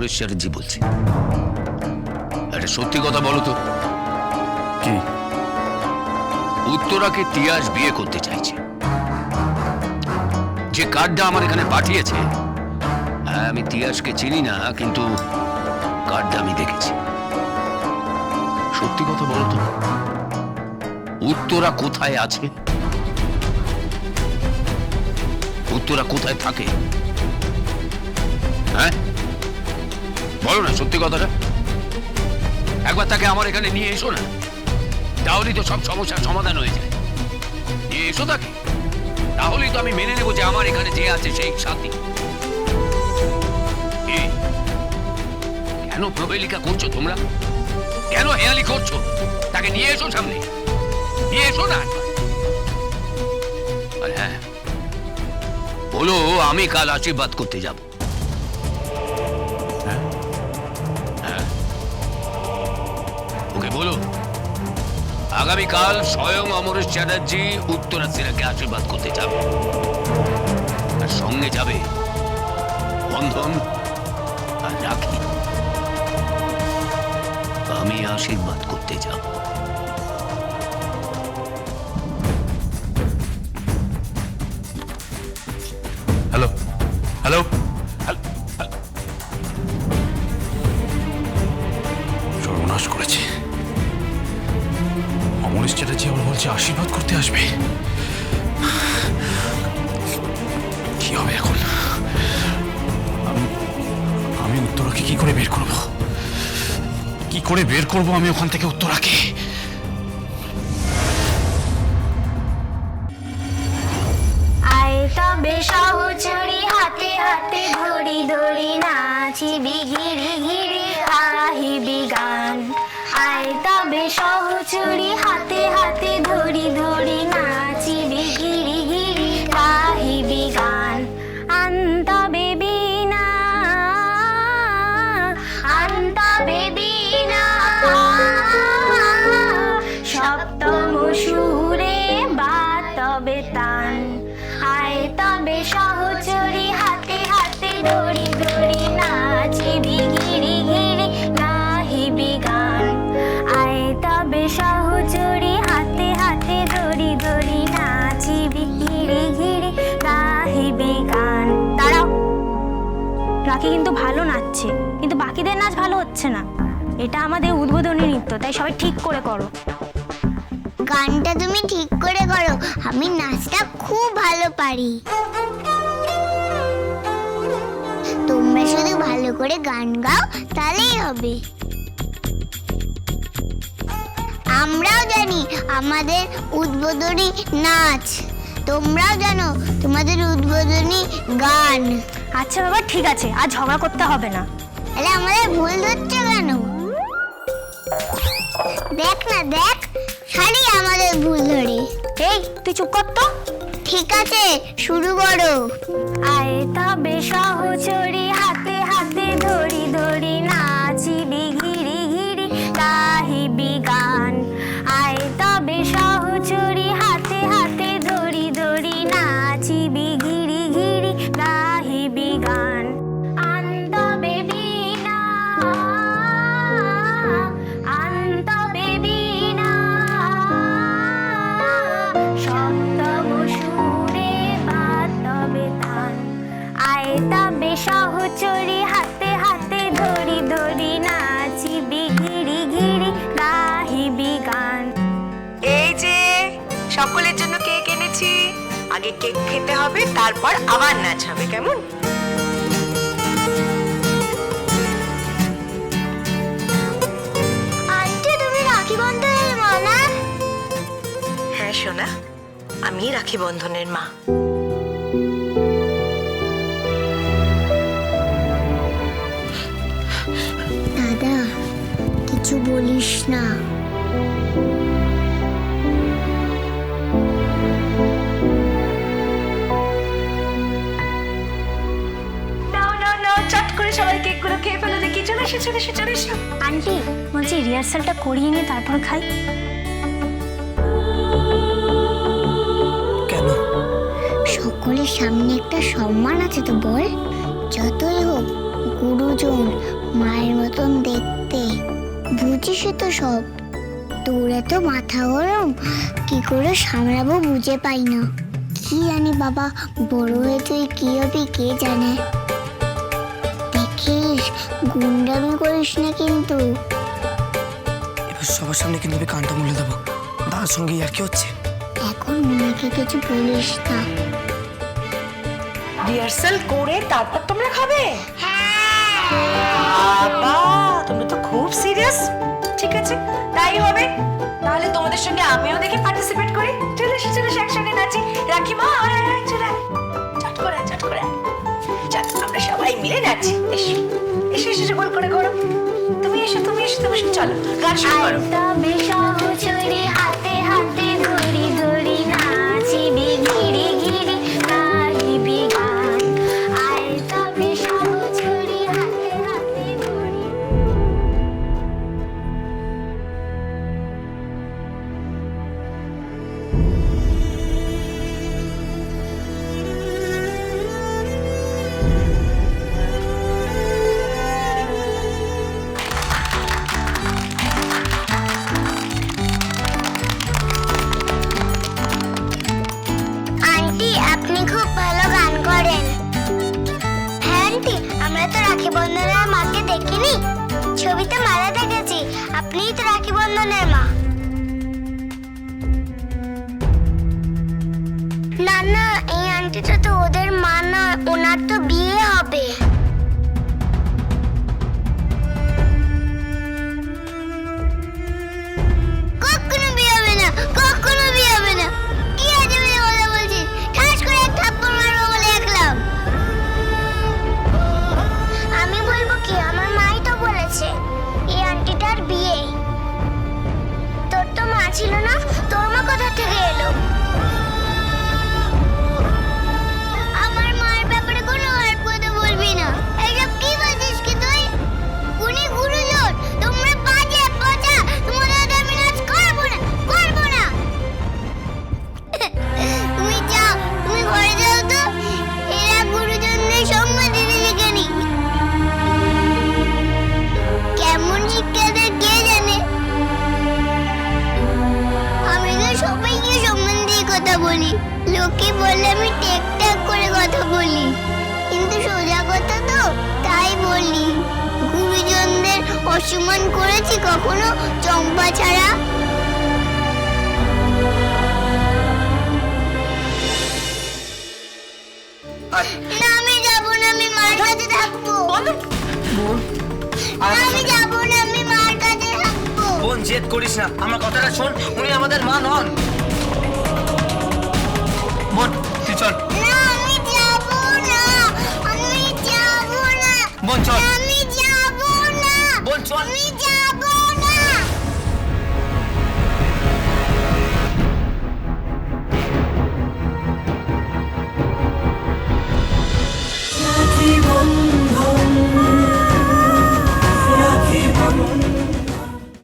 অমরেশ চ্যাটার্জি বলছি। একটা সত্যি কথা বলো তো, কি? উত্তরাকে তিয়াস বিয়ে করতে চাইছে। যে কার্ডটা আমার এখানে পাঠিয়েছে, আমি তিয়াসকে চিনি না, কিন্তু কার্ডটা আমি দেখেছি। সত্যি কথা বলো তো, উত্তরা কোথায় আছে? উত্তরা কোথায় থাকে? হ্যাঁ বলো না সত্যি কথাটা। একবার তাকে আমার এখানে নিয়ে এসো না, তাহলেই তো সব সমস্যার সমাধান হয়ে যায়। নিয়ে এসো তাকে, তাহলেই তো আমি মেনে নেবো যে আমার এখানে যে আছে সেই সাথী। কেন প্রবেলিকা করছো তোমরা? কেন হেয়ালি করছো? তাকে নিয়ে এসো সামনে, নিয়ে এসো না। আর হ্যাঁ বলো, আমি কাল আশীর্বাদ করতে যাব। হ্যাঁ ওকে বলো, আগামীকাল স্বয়ং অমরেশ চ্যাটার্জি উত্তরা সিনহাকে আশীর্বাদ করতে যাবে, আর সঙ্গে যাবে বন্ধন আর রাখি। আমি আশীর্বাদ করতে যাব। হ্যালো হ্যালো, সর্বনাশ করেছে। অমরেশ চ্যাটার্জি আবার বলছে আশীর্বাদ করতে আসবে। কি হবে এখন? আমি উত্তরাকে কি করে বের করব? কি করে বের করব আমি ওখান থেকে উত্তরাকে? তবে সহচরি হাতে হাতে ধরি ধরি নাচিবি ঘিরি ঘিরি গাহিবি গান। আয় তবে সহচরি হাতে হাতে ধরি ধরি নাচিবি ঘিরি ঘিরি গাহিবি গান। আন্ত বেবিনা আন্ত বেবিনা সপ্তম সুরে বা তবে তান। আয় তবে সহচরি হাতে হাতে ধরি ধরি নাচিবি ঘিরি ঘিরি গাহিবি গান। আয় তবে সহচরি হাতে হাতে ধরি ধরি নাচিবি ঘিরি ঘিরি গাহিবি গান। দাঁড়াও, রাখি কিন্তু ভালো নাচছে, কিন্তু বাকিদের নাচ ভালো হচ্ছে না। এটা আমাদের উদ্বোধনী নৃত্য, তাই সবাই ঠিক করে করো। গানটা তুমি ঠিক করে করো, আমি নাচটা খুব ভালো পারি। তোমরা শুধু ভালো করে গান গাও তাহলেই হবে। আমরাও জানি আমাদের উদ্বোধনী নাচ, তোমরাও জানো তোমাদের উদ্বোধনী গান। আচ্ছা বাবা ঠিক আছে, আর ঝগড়া করতে হবে না। তাহলে আমাদের ভুল ধরছো কেন? দেখ না দেখ, সারি আমাদের ভুল ধরে। এই তুই চুপ কর তো। ঠিক আছে, শুরু করো। আয় তবে সহচরি হাতে হাতে ধরি ধরি নাচিবি ঘিরি ঘিরি গাহিবি গান। আয় তবে সহচরি হাতে হাতে ধরি ধরি নাচিবি ঘিরি ঘিরি গাহিবি গান। আন্ত বেবিনা আন্ত বেবিনা সপ্তম সুরে বা তবে তান। আয় তবে সহচরি হাতে হাতে ধরি ধরি নাচিবি ঘিরি ঘিরি গাহিবি গান। এই যে সকলের জন্য কেক এনেছি, আগে কেক খেতে হবে, তারপর আবার নাচ হবে, কেমন? আন্টি তুমি রাখি বন্ধনের মা না? হ্যাঁ সোনা, আমি রাখি বন্ধনের মা। দাদা কিছু বলিস না। নাও নাও নাও, চট করে সবাই কেকগুলো খেয়ে ফেলো দেখি। চলে এসো চলে এসো চলে এসো। আন্টি বলছি রিহার্সালটা করিয়ে নিয়ে তারপর খাই। কেন? সকলের সামনে একটা সম্মান আছে তো বল। যতই হোক গুরুজন মায়ের মতন দেখতে, বুঝিস তো সব। তোর এত মাথা গরম, কি করে সামলাবো বুঝে পাই না। কি জানি বাবা, বড় হয়ে তুই কি হবি কে জানে। দেখিস গুন্ডামি করিস না কিন্তু। এবার সবার সামনে কিন্তু আমি কানটা মুলে দেবো। দাদার সঙ্গে আর কি হচ্ছে? এখন মনেকে কিছু বলিস না। রিহার্সাল করে তারপর তোমরা খাবে? বাবা, তোমরা তো খুব সিরিয়াস। ঠিক আছে, তাই হবে। তাহলে তোমাদের সঙ্গে আমিও দেখে পার্টিসিপেট করি। চলে এসে একসঙ্গে নাচি। রাখি মা, চলে চট করে চল, আমরা সবাই মিলে নাচি। এসো এসো এসে গোল করে করো। তুমি এসো চলো গান শুরু করো। তবে সহচরী হাতে হাতে ধরি ধরি নাচিবি গিরি গিরি গাহিবি গান। আয় তবে সহচরী হাতে হাতে ধরি। আন্টি, আপনি খুব ভালো গান করেন। হ্যাঁ আন্টি, আমরা তো রাখি বন্ধনের মাকে দেখিনি, ছবিতে মালা দেখেছি। আপনিই তো রাখি বন্ধনের মা। না না, এই আন্টিটা তো ওদের মা নয়, ওনার তো বিয়ে হবে। কখনো বিয়ে হবে না, কখনো বিয়ে হবে না। কি আজে বাজে কথা বলছিস? ঠাস করে এক থাপ্পড় মারবো বলে দেখলাম। আমি বলবো কি, আমার মাই তো বলেছে এই আন্টিটার বিয়ে। তোর তো মা ছিল না, তোর মা কোথা থেকে এলো? আমার মায়ের ব্যাপারে কোনো আর কথা বলবি না। এইসব কি বলছিস কি তুই? উনি গুরুজন, তোমরা বাজে পচা। তোমাদের হাতে আমি নাচ করবো না। তুমি যাও, তুমি ঘরে যাও তো। এরা গুরুজনদের সম্মান দিতে শেখেনি। কেমন শিক্ষা দেয় কে জানে। আমি তো সবাইকে সম্মান দিয়ে কথা বলি। লোকে বলে আমি টেকটাক করে কথা বলি, কিন্তু সোজা কথা তো, তাই বলি। গুরুজনদের অসম্মান করেছি কখনো, চম্পা ছাড়া? না, আমি যাবো না, আমি মার কাছে থাকবো। না, আমি যাবো না, আমি মার কাছে থাকবো। বোন, জেদ করিস না, আমার কথাটা শোন। উনি আমাদের মা নন। বোন, তুই চল।